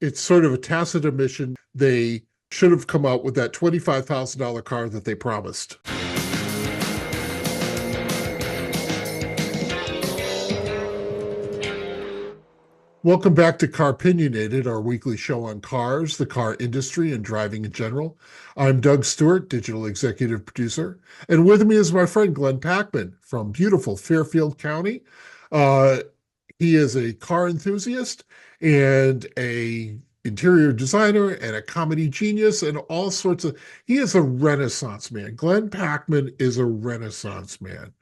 it's sort of a tacit admission they should have come out with that $25,000 car that they promised. Welcome back to Car-Pinionated, our weekly show on cars, the car industry, and driving in general. I'm Doug Stewart, digital executive producer, and with me is my friend Glenn Packman from beautiful Fairfield County. Uh, he is a car enthusiast and a interior designer and a comedy genius and all sorts of. He is a Renaissance man. Glenn Packman is a Renaissance man.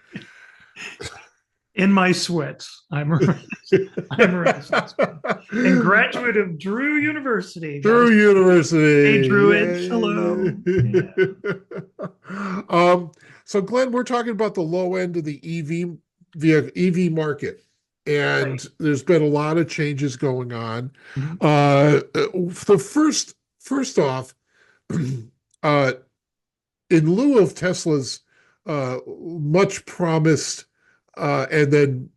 In my sweats, I'm a Renaissance man. And graduate of Drew University. Drew University. Hey, Druids. Hello. Yeah. So Glenn, we're talking about the low end of the EV market, and Right. there's been a lot of changes going on. Mhm. The first off, uh, in lieu of Tesla's much promised and then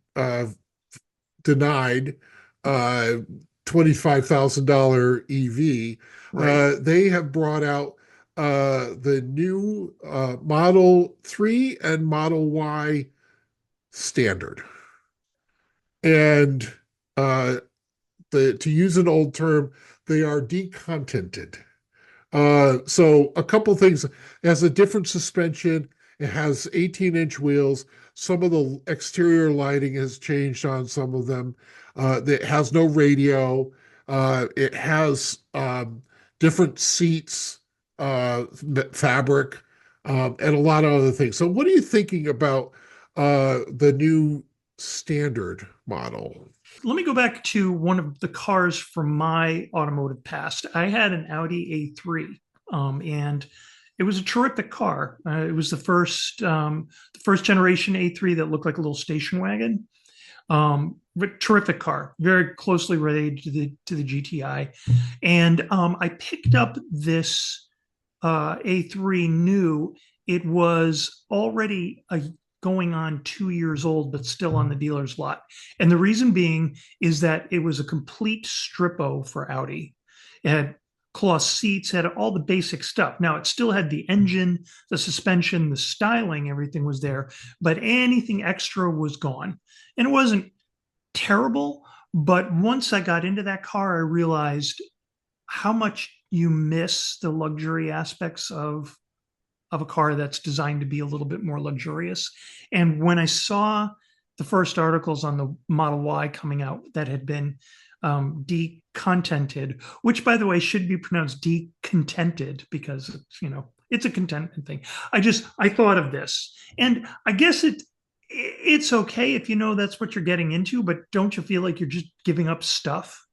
denied $25,000 EV, Right. they have brought out the new Model 3 and Model Y standard. And to use an old term, they are decontented. So a couple things. It has a different suspension. It has 18-inch wheels. Some of the exterior lighting has changed on some of them. It has no radio. It has different seats, fabric, and a lot of other things. So what are you thinking about the new standard model? Let me go back to one of the cars from my automotive past. I had an Audi A3, and it was a terrific car. It was the first generation A3 that looked like a little station wagon. Terrific car, very closely related to the GTI. And I picked up this A3 new. It was already going on 2 years old, but still on the dealer's lot. And the reason being is that it was a complete strippo for Audi. It had cloth seats, had all the basic stuff. Now, it still had the engine, the suspension, the styling, everything was there, but anything extra was gone. And it wasn't terrible, but once I got into that car, I realized how much you miss the luxury aspects of a car that's designed to be a little bit more luxurious. And when I saw the first articles on the Model Y coming out that had been decontented, which by the way should be pronounced decontented because it's a contentment thing. I thought of this, and I guess it's okay if you know that's what you're getting into, but don't you feel like you're just giving up stuff?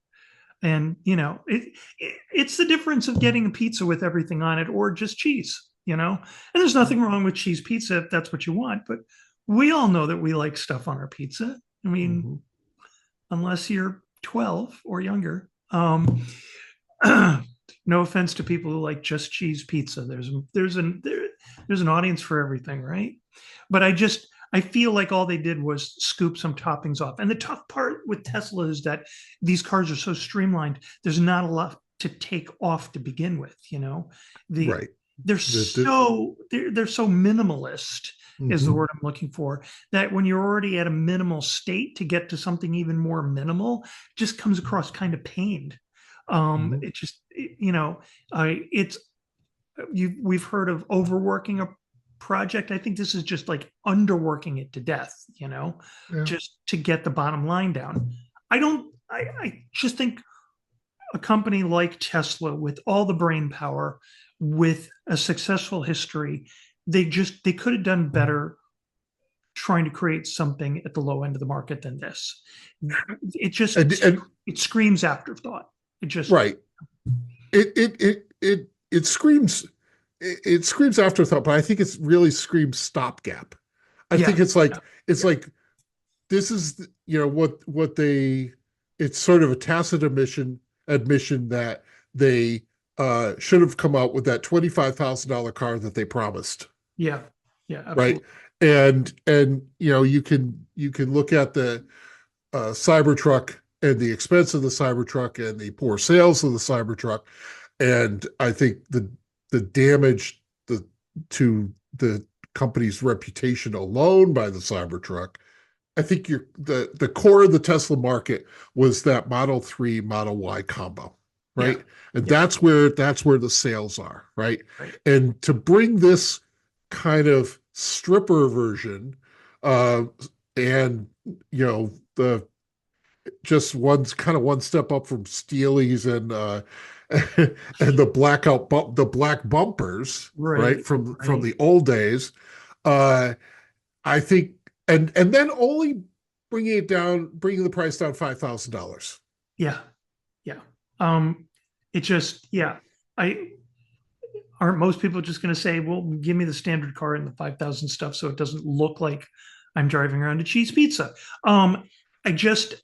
And it's the difference of getting a pizza with everything on it or just cheese. And there's nothing wrong with cheese pizza if that's what you want, but we all know that we like stuff on our pizza. I mean, unless you're 12 or younger. No offense to people who like just cheese pizza. There's an audience for everything, right? But I feel like all they did was scoop some toppings off. And the tough part with Tesla is that these cars are so streamlined. There's not a lot to take off to begin with. Right. They're so minimalist is the word I'm looking for, that when you're already at a minimal state, to get to something even more minimal just comes across kind of pained. It just we've heard of overworking a project. I think this is just like underworking it to death, Yeah. just to get the bottom line down. I just think a company like Tesla, with all the brain power, with a successful history, they could have done better trying to create something at the low end of the market than this. It screams afterthought. Right. It screams afterthought, but I think it really screams stopgap. I think it's like this is what they it's sort of a tacit admission that they should have come out with that $25,000 car that they promised. Yeah, absolutely. Right. And you can look at the Cybertruck and the expense of the Cybertruck and the poor sales of the Cybertruck, and I think the damage to the company's reputation alone by the Cybertruck. I think the core of the Tesla market was that Model 3, Model Y combo, Yeah. right? And Yeah. that's where the sales are, right? Right. And to bring this kind of stripper version, uh, and the just one step up from Steely's and and the black bumpers, right, Right. from Right. the old days. Uh, I think, and then only bringing the price down $5,000. Yeah. Yeah. Um, it just, yeah. I aren't most people just going to say, well, give me the standard car and the 5,000 stuff so it doesn't look like I'm driving around a cheese pizza. I just,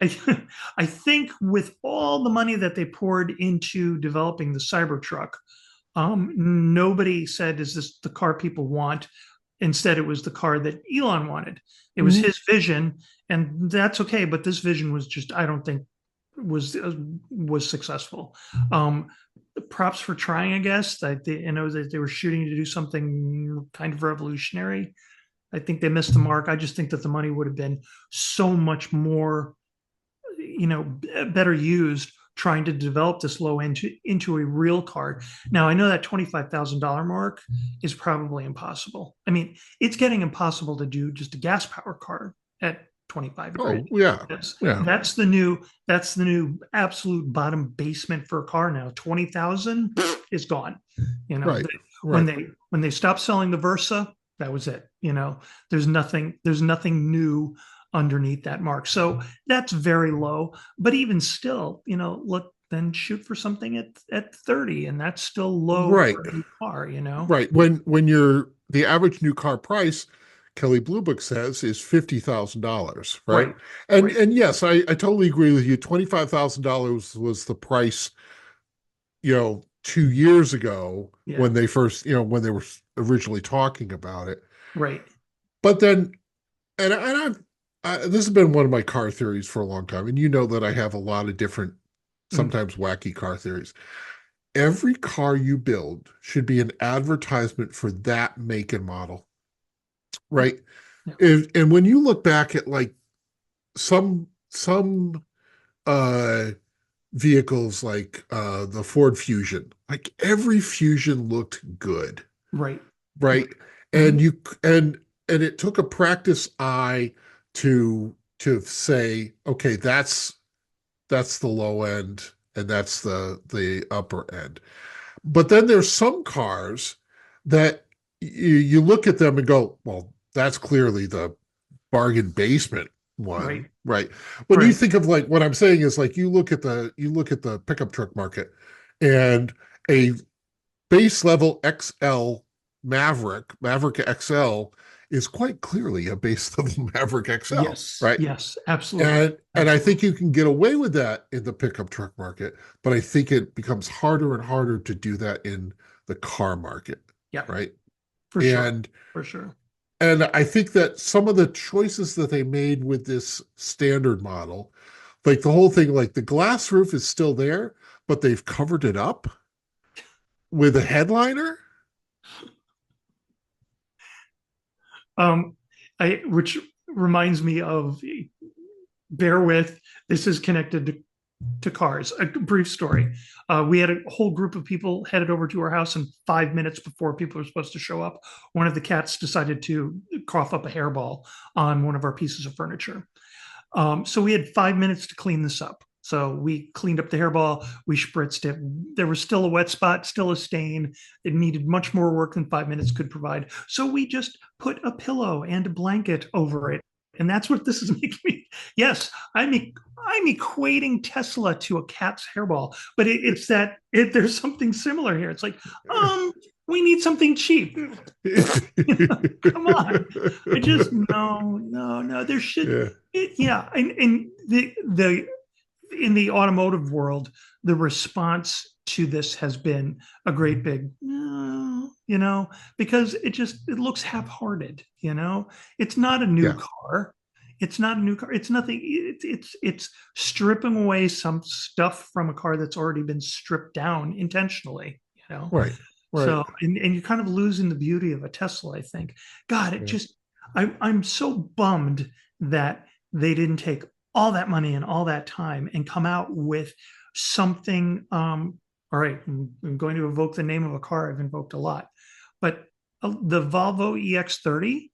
I think with all the money that they poured into developing the Cybertruck, nobody said, is this the car people want? Instead, it was the car that Elon wanted. It was Mhm. his vision, and that's okay. But this vision was just, I don't think, was successful. Props for trying, I guess. I know that they were shooting to do something kind of revolutionary. I think they missed the mark. I just think that the money would have been so much more, better used trying to develop this low end into a real car. Now, I know that $25,000 mark is probably impossible. I mean, it's getting impossible to do just a gas power car at 25 grand. Oh yeah, That's, yeah, that's the new absolute bottom basement for a car now. 20,000 is gone. You know, right, when right. they stopped selling the Versa, that was it. There's nothing new underneath that mark. So that's very low. But even still, look, then shoot for something at 30, and that's still low Right, for a new car. right. When the average new car price, Kelly Blue Book says, is $50,000, right? Right, And right. and yes, I totally agree with you. $25,000 was the price, 2 years ago Yeah, when when they were originally talking about it. right. But then, this has been one of my car theories for a long time, and you know that I have a lot of different, Mm, sometimes wacky car theories. Every car you build should be an advertisement for that make and model, yeah, right? yeah, And when you look back at like some uh vehicles like the Ford Fusion, like every Fusion looked good, right, right. right? Mhm. And you and it took a practice eye to say, okay, that's the low end and that's the upper end. But then there's some cars that you look at them and go, well, that's clearly the bargain basement Right, one, right? When you right. think of like what I'm saying is like you look at the pickup truck market and a base level XL Maverick XL is quite clearly a base level Maverick XL, Yes, right? yes, absolutely, And I absolutely. think you can get away with that in the pickup truck market, but I think it becomes harder and harder to do that in the car market, Yeah, right? for sure, And for sure. and I think that some of the choices that they made with this standard model, like the whole thing, like the glass roof is still there, but they've covered it up with a headliner. Um, which reminds me of, bear with, this is connected to cars. A brief story. We had a whole group of people headed over to our house, and 5 minutes before people were supposed to show up, one of the cats decided to cough up a hairball on one of our pieces of furniture. So we had 5 minutes to clean this up. So we cleaned up the hairball, we spritzed it. There was still a wet spot, still a stain. It needed much more work than 5 minutes could provide. So we just put a pillow and a blanket over it. And that's what this is making me. Yes, I'm equating Tesla to a cat's hairball, but it's that there's something similar here. It's like, we need something cheap. Come on. I just no. There should Yeah. yeah, and the in the automotive world, the response to this has been a great big no, because it looks half-hearted. It's not a new Yeah. car. It's not a new car. It's nothing. It's stripping away some stuff from a car that's already been stripped down intentionally, you know? Right. Right. So, and you're kind of losing the beauty of a Tesla, I think. God, it Yeah. just, I'm so bummed that they didn't take all that money and all that time and come out with something. All right, I'm going to evoke the name of a car I've invoked a lot, but the Volvo EX30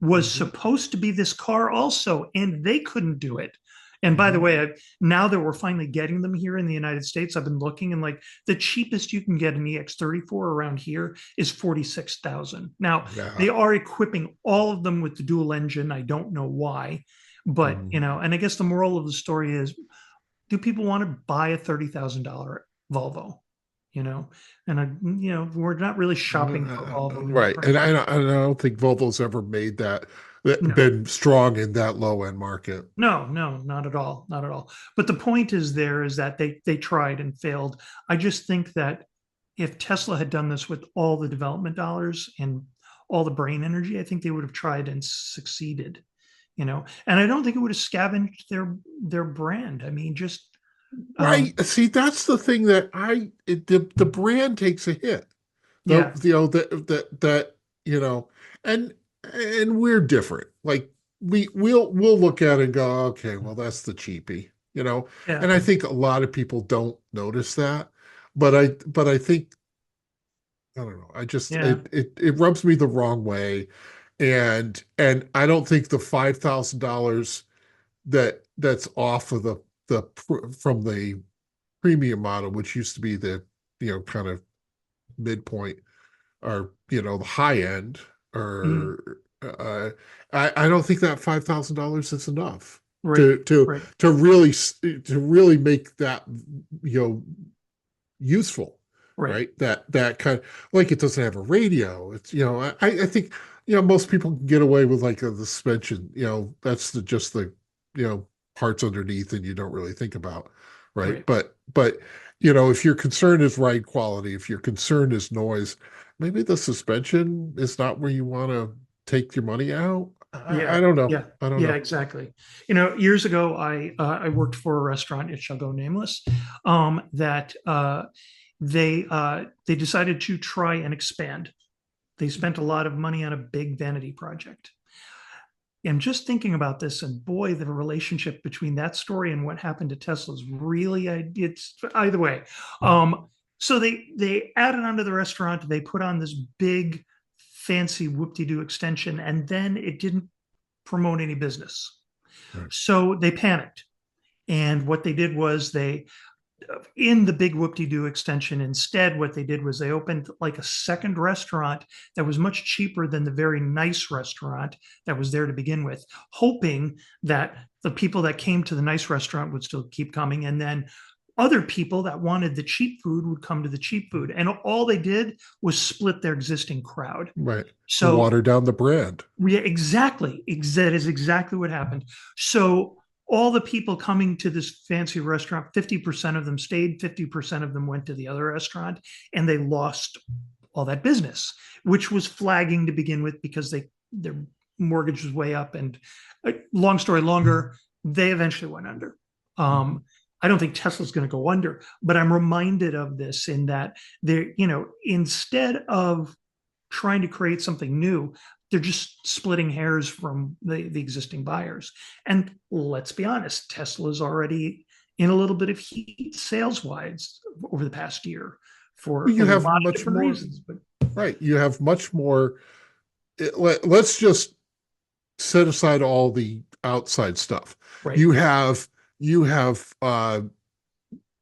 was Hmm. supposed to be this car also, and they couldn't do it. And by the Hmm. way, now that we're finally getting them here in the United States, I've been looking and like the cheapest you can get an EX30 for around here is 46,000. Now, Yeah. they are equipping all of them with the dual engine. I don't know why, but Mhm. you know, and I guess the moral of the story is, do people want to buy a $30,000 Volvo? You know, and we're not really shopping for Volvo new Right. cars. And I don't think Volvo's ever made No. been strong in that low end market. No, no, not at all, not at all. But the point is there is that they tried and failed. I just think that if Tesla had done this with all the development dollars and all the brain energy, I think they would have tried and succeeded, you know. And I don't think it would have scavenged their brand. I mean, just Right. See, that's the thing that the brand takes a hit. The yeah, you know that you know and and we're different. Like we'll look at it and go, okay, well that's the cheapie, you know. yeah, And I think a lot of people don't notice that. But I think I don't know. I just yeah, it rubs me the wrong way. And I don't think the $5,000 that's off of from the premium model, which used to be the kind of midpoint or the high end, mm, or I don't think that $5,000 is enough right, to to right, to really make that you know useful, right, right? That kind of, like, it doesn't have a radio. It's I think most people can get away with like the suspension. That's just the parts underneath, and you don't really think about, right? right. But if your concern is ride quality, if your concern is noise, maybe the suspension is not where you want to take your money out. I Yeah, don't know. yeah, I don't yeah, know. exactly. Years ago, I worked for a restaurant. It shall go nameless. That they decided to try and expand. They spent a lot of money on a big vanity project. And just thinking about this, and boy, the relationship between that story and what happened to Tesla is really, it's either way. So they added onto the restaurant. They put on this big, fancy whoop-de-doo extension, and then it didn't promote any business. Right. So they panicked. And what they did was in the big whoop-de-doo extension, instead, what they did was they opened like a second restaurant that was much cheaper than the very nice restaurant that was there to begin with, hoping that the people that came to the nice restaurant would still keep coming. And then other people that wanted the cheap food would come to the cheap food. And all they did was split their existing crowd. Right. So Water down the brand. yeah, exactly. That is exactly what happened. So all the people coming to this fancy restaurant, 50% of them stayed, 50% of them went to the other restaurant, and they lost all that business, which was flagging to begin with because their mortgage was way up. And long story longer, they eventually went under. Mhm. I don't think Tesla's going to go under, but I'm reminded of this in that instead of trying to create something new, they're just splitting hairs from the existing buyers. And let's be honest, Tesla's already in a little bit of heat sales wise over the past year for Well, a you have lot of much different more, reasons. But right? You have much more. Let's just set aside all the outside stuff. right. You have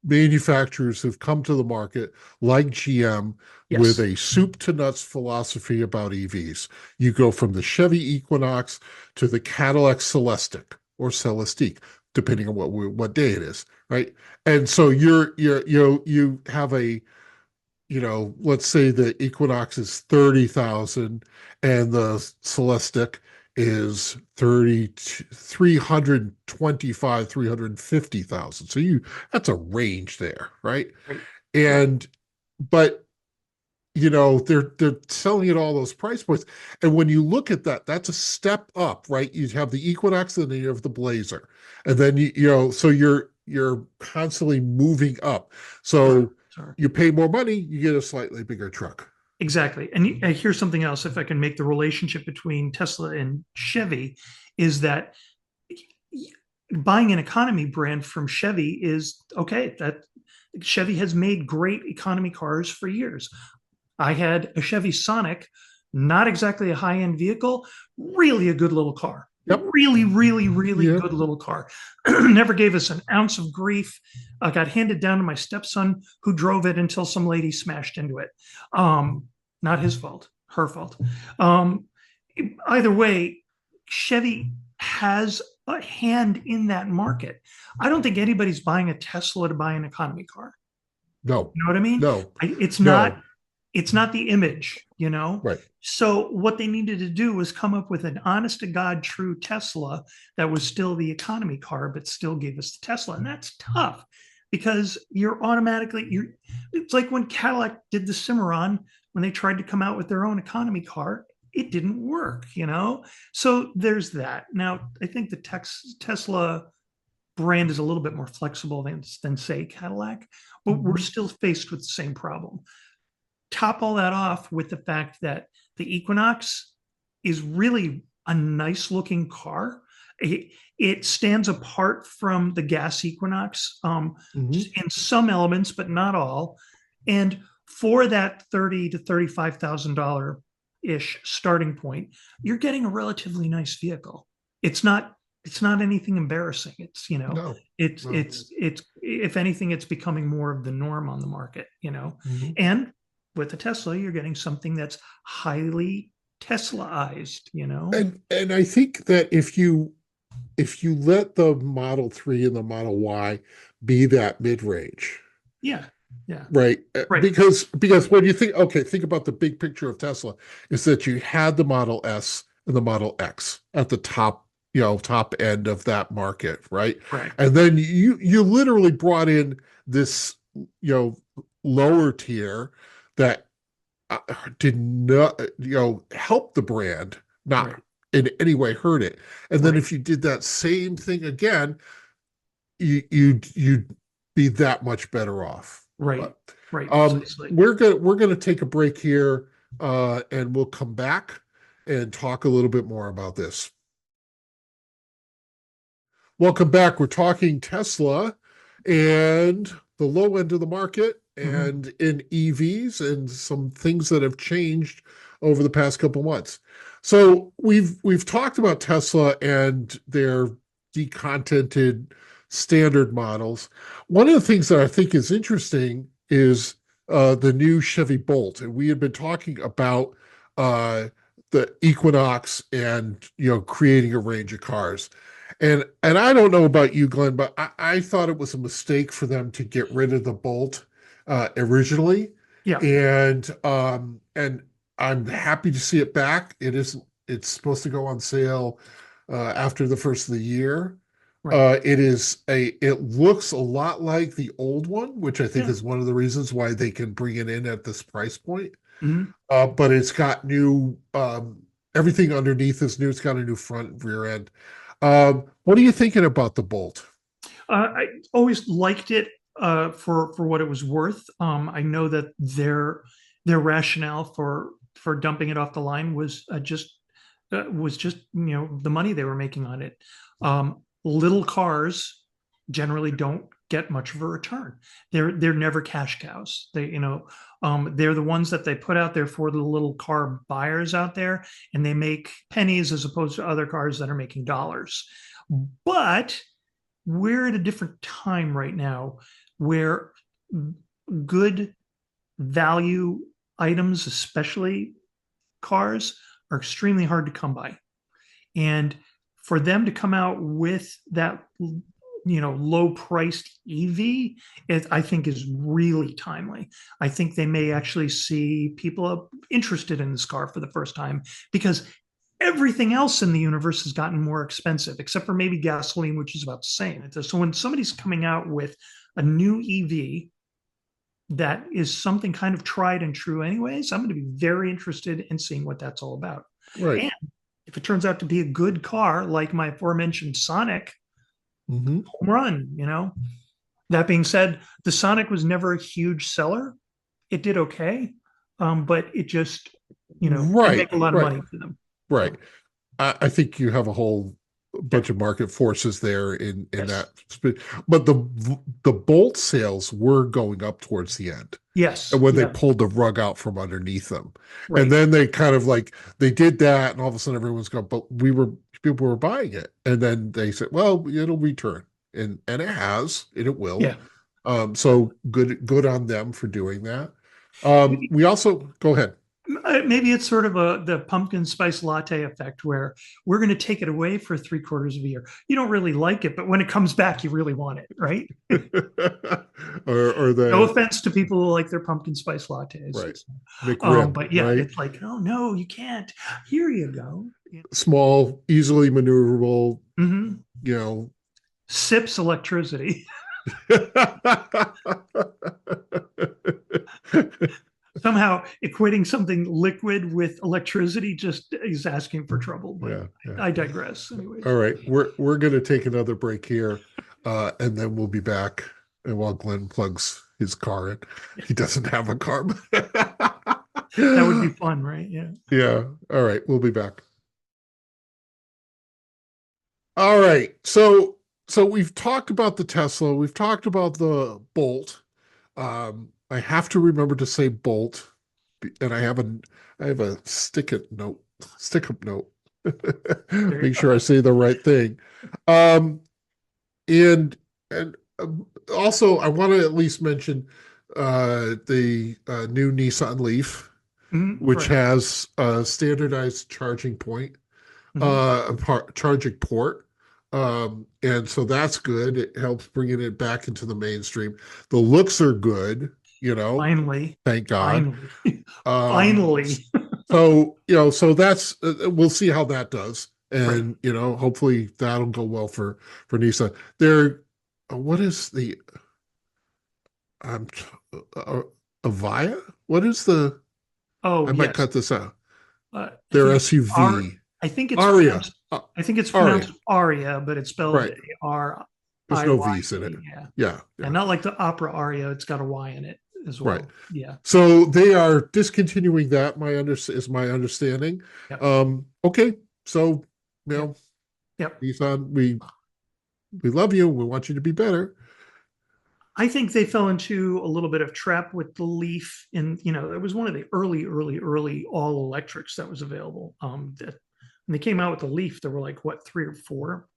manufacturers who've come to the market like GM with Yes. a soup to nuts philosophy about EVs. You go from the Chevy Equinox to the Cadillac Celestiq or Celestiq, depending on what day it is, right? And so you have a let's say the Equinox is 30,000 and the Celestiq is 325, 350,000. So that's a range there, right? Right. Right. And but they're selling at all those price points. And when you look at that, that's a step up, right? You have the Equinox and then you have the Blazer. And then so you're constantly moving up. Sure, So sure. you pay more money, you get a slightly bigger truck. Exactly. And here's something else, if I can make the relationship between Tesla and Chevy, is that buying an economy brand from Chevy is okay. That Chevy has made great economy cars for years. I had a Chevy Sonic, not exactly a high-end vehicle, really a good little car. Yep. Really, really, really Yeah. good little car. Never gave us an ounce of grief. I got handed down to my stepson, who drove it until some lady smashed into it. Not his fault, her fault. Um, Either way, Chevy has a hand in that market. I don't think anybody's buying a Tesla to buy an economy car. No, You know what I mean? no, It's no. not the image, you know? Right. So what they needed to do was come up with an honest to God true Tesla that was still the economy car, but still gave us the Tesla. And that's tough because it's like when Cadillac did the Cimarron, when they tried to come out with their own economy car, it didn't work, you know? So there's that. Now, I think the Tesla brand is a little bit more flexible than say Cadillac, but we're still faced with the same problem. Top all that off with the fact that the Equinox is really a nice looking car. It stands apart from the gas Equinox Mhm. in some elements, but not all. And for that $30,000 to $35,000 ish starting point, you're getting a relatively nice vehicle. It's not anything embarrassing. No, no. It's if anything, it's becoming more of the norm on the market, Mhm. and with the Tesla, you're getting something that's highly Teslaized. And I think that if you let the Model 3 and the Model Y be that mid-range, Yeah, yeah, right? right. Because when you think about the big picture of Tesla, is that you had the Model S and the Model X at the top end of that market, right? Correct. And then you literally brought in this, lower tier that uh, did not, help the brand, not Right. in any way hurt it. And then Right. if you did that same thing again, you'd be that much better off. Right. But Right. Precisely. we're gonna take a break here, and we'll come back and talk a little bit more about this. Welcome back. We're talking Tesla and the low end of the market Mhm. and in EVs and some things that have changed over the past couple months. So we've talked about Tesla and their decontented standard models. One of the things that I think is interesting is the new Chevy Bolt, and we had been talking about uh, the Equinox and creating a range of cars. And I don't know about you, Glenn, but I thought it was a mistake for them to get rid of the Bolt originally, Yeah. and I'm happy to see it back. It's supposed to go on sale after the first of the year. Right. It looks a lot like the old one, which I think Yeah. is one of the reasons why they can bring it in at this price point. Mhm. But it's got new everything underneath is new. It's got a new front and rear end. What are you thinking about the Bolt? I always liked it for what it was worth. I know that their rationale for dumping it off the line was just the money they were making on it. Little cars generally don't get much of a return. They're never cash cows. They're the ones that they put out there for the little car buyers out there, and they make pennies as opposed to other cars that are making dollars. But we're at a different time right now where good value items, especially cars, are extremely hard to come by. And for them to come out with that, low priced EV, I think is really timely. I think they may actually see people interested in this car for the first time because everything else in the universe has gotten more expensive, except for maybe gasoline, which is about the same. So when somebody's coming out with a new EV that is something kind of tried and true anyways, I'm going to be very interested in seeing what that's all about. Right. And if it turns out to be a good car, like my aforementioned Sonic, Hmm. home run, That being said, the Sonic was never a huge seller. It did okay, but it just, didn't Right. make a lot of Right. money for them. Right. So, I think you have a whole yeah, bunch of market forces there in yes, that. But the Bolt sales were going up towards the end, and yes, when they yeah, pulled the rug out from underneath them, and right, then they kind of like they did that, and all of a sudden everyone's going, but people were buying it, and then they said, well, it'll return, and it has, and it will. yeah. So good on them for doing that. Maybe, We also go ahead. maybe it's sort of the pumpkin spice latte effect where we're going to take it away for 3/4 of a year. You don't really like it, but when it comes back, you really want it, right? or No the offense to people who like their pumpkin spice lattes. right McRib, But yeah, right? it's like, oh no, you can't. Here you go. Yeah. Small, easily maneuverable, Hmm. you know. Sips electricity. Somehow equating something liquid with electricity just is asking for trouble, but Yeah, yeah. I digress. Anyways. All right, we're gonna take another break here, and then we'll be back. And while Glenn plugs his car in, Yeah. he doesn't have a car. That would be fun, right? Yeah. Yeah. All right, we'll be back. All right. So we've talked about the Tesla, we've talked about the Bolt. I have to remember to say Bolt, and I have a stick up note. There you Make go. sure I say the right thing. Um, and and also I want to at least mention the new Nissan Leaf, which Right. has a standardized charging point, Hmm. charging port. And so that's good. It helps bringing it back into the mainstream. The looks are good, Finally. thank God. Finally. Um, Finally. so, so that's, we'll see how that does. Right. And, hopefully that'll go well for Nissan. There, what is the, um, uh, Avaya? What is Oh, I might yes. cut this out. I Their think it's R. SUV. I think it's Aria. pronounced. I think it's Aria. pronounced Aria, but it's spelled Right. A There's R no I Y V's in it. A. Yeah, Yeah, and yeah, not like the opera aria. It's got a Y in it as right. well. Yeah. So they are discontinuing that. Is my understanding. Yep. Okay, so you Yep. know, Yep. Nissan, we love you. We want you to be better. I think they fell into a little bit of trap with the Leaf. It was one of the early all electrics that was available. That when they came out with the Leaf, there were like what, three or four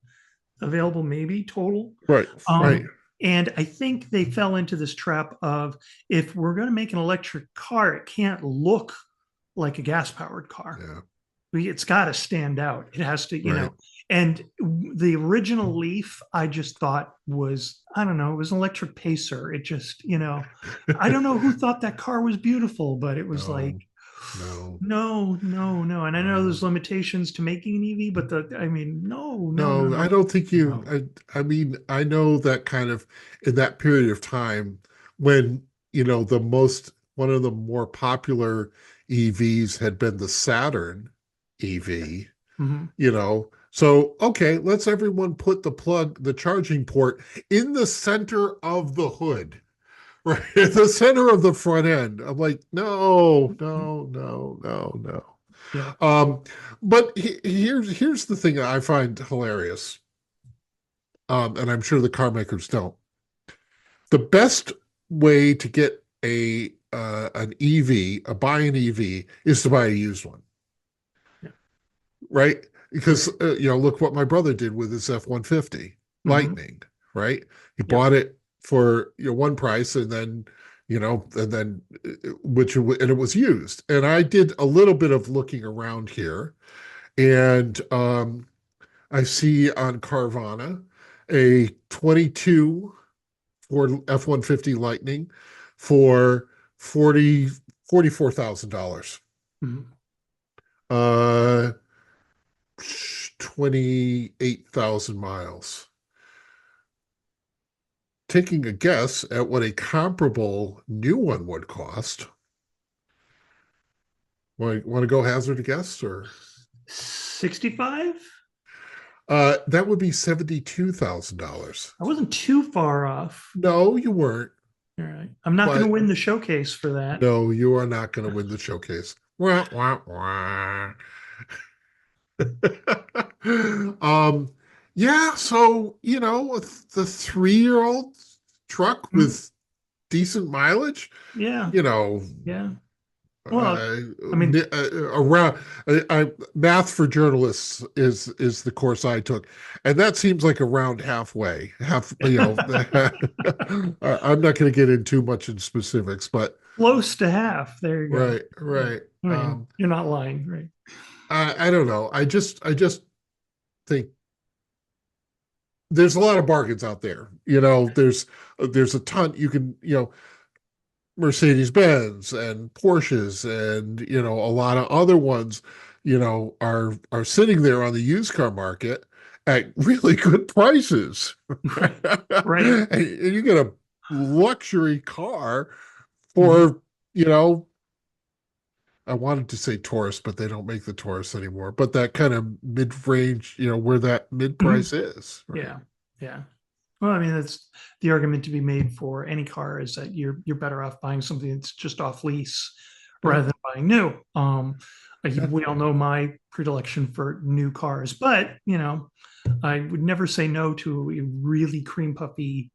available, maybe total. Right, right. And I think they fell into this trap of, if we're going to make an electric car, it can't look like a gas powered car. Yeah, It's got to stand out. It has to, right. and the original Leaf, I just thought was, I don't know, it was an electric pacer. It just, I don't know who thought that car was beautiful, but it was like, No, no, no, no, no. And I know no. there's limitations to making an EV, but I mean, no, no, no, No, I no, don't think you. no. I mean, I know that kind of in that period of time when, one of the more popular EVs had been the Saturn EV, Mhm. So, okay, let's everyone put the charging port in the center of the hood, right? In the center of the front end. I'm like, no, no, no, no, no. Yeah. But here's the thing that I find hilarious, and I'm sure the car makers don't. The best way to get an EV, buy an EV, is to buy a used one, Yeah. right? Because Right. look what my brother did with his F-150 Hmm. Lightning, right? He Yep. bought it for one price, and then and it was used. And I did a little bit of looking around here, and I see on Carvana a 22 Ford F-150 Lightning for 44,000 dollars. Mhm. Uh, 28,000 miles. taking a guess at what a comparable new one would cost. Want to go hazard a guess or 65? that would be $72,000. I wasn't too far off. No, you weren't, All right. I'm not going to but win the showcase for that. no, you are not going to win the showcase. Wah, wah, wah. um, yeah, so the 3-year-old truck Mm, with decent mileage, yeah. you know, Yeah. Well, uh, I mean, around math for journalists is the course I took, and that seems like around halfway. I'm not going to get in too much in specifics, but close to half. There you go. right, Yeah. right. I mean, you're not lying, right? I don't know. I just think there's a lot of bargains out there. There's a ton you can, Mercedes Benz and Porsches and a lot of other ones, are sitting there on the used car market at really good prices. Right. Right. And you get a luxury car Mhm. for, you know, I wanted to say Taurus, but they don't make the Taurus anymore. But that kind of mid-range, where that mid-price Mhm. is, right? Yeah. Yeah. Well, I mean, that's the argument to be made for any car is that you're better off buying something that's just off lease Yeah, rather than buying new. yeah, We all know my predilection for new cars, but I would never say no to a really cream puffy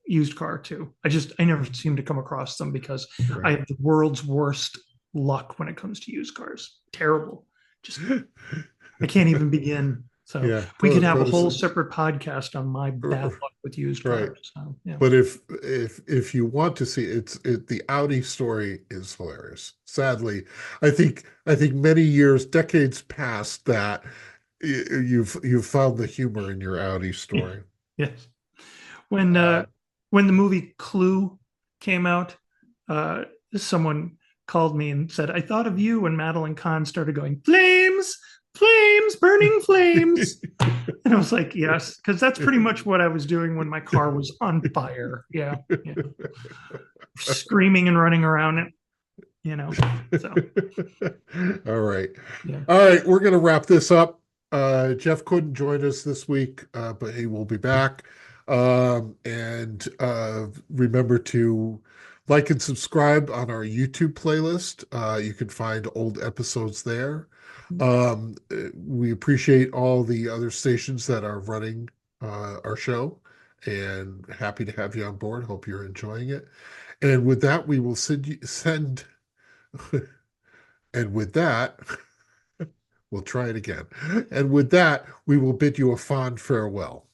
used car too. I never seem to come across them because I right. have the world's worst luck when it comes to used cars. Terrible. Just I can't even begin. So Yeah, we could have a go to whole sleep. separate podcast on my bad luck with used Right. cars. So yeah. But if you want to see the Audi story is hilarious. Sadly, I think many years, decades past that, you've found the humor in your Audi story. Yes. When Uh, when the movie Clue came out, uh, someone called me and said, "I thought of you when Madeline Kahn started going flames, flames, burning flames." And I was like, "Yes," because that's pretty much what I was doing when my car was on fire. Yeah, yeah, screaming and running around it. So All right. yeah. All right, we're gonna wrap this up. Jeff couldn't join us this week, but he will be back. And remember to like and subscribe on our YouTube playlist. You can find old episodes there. We appreciate all the other stations that are running our show, and happy to have you on board. Hope you're enjoying it. And with that, we will send. And with that, we'll try it again. And with that, we will bid you a fond farewell.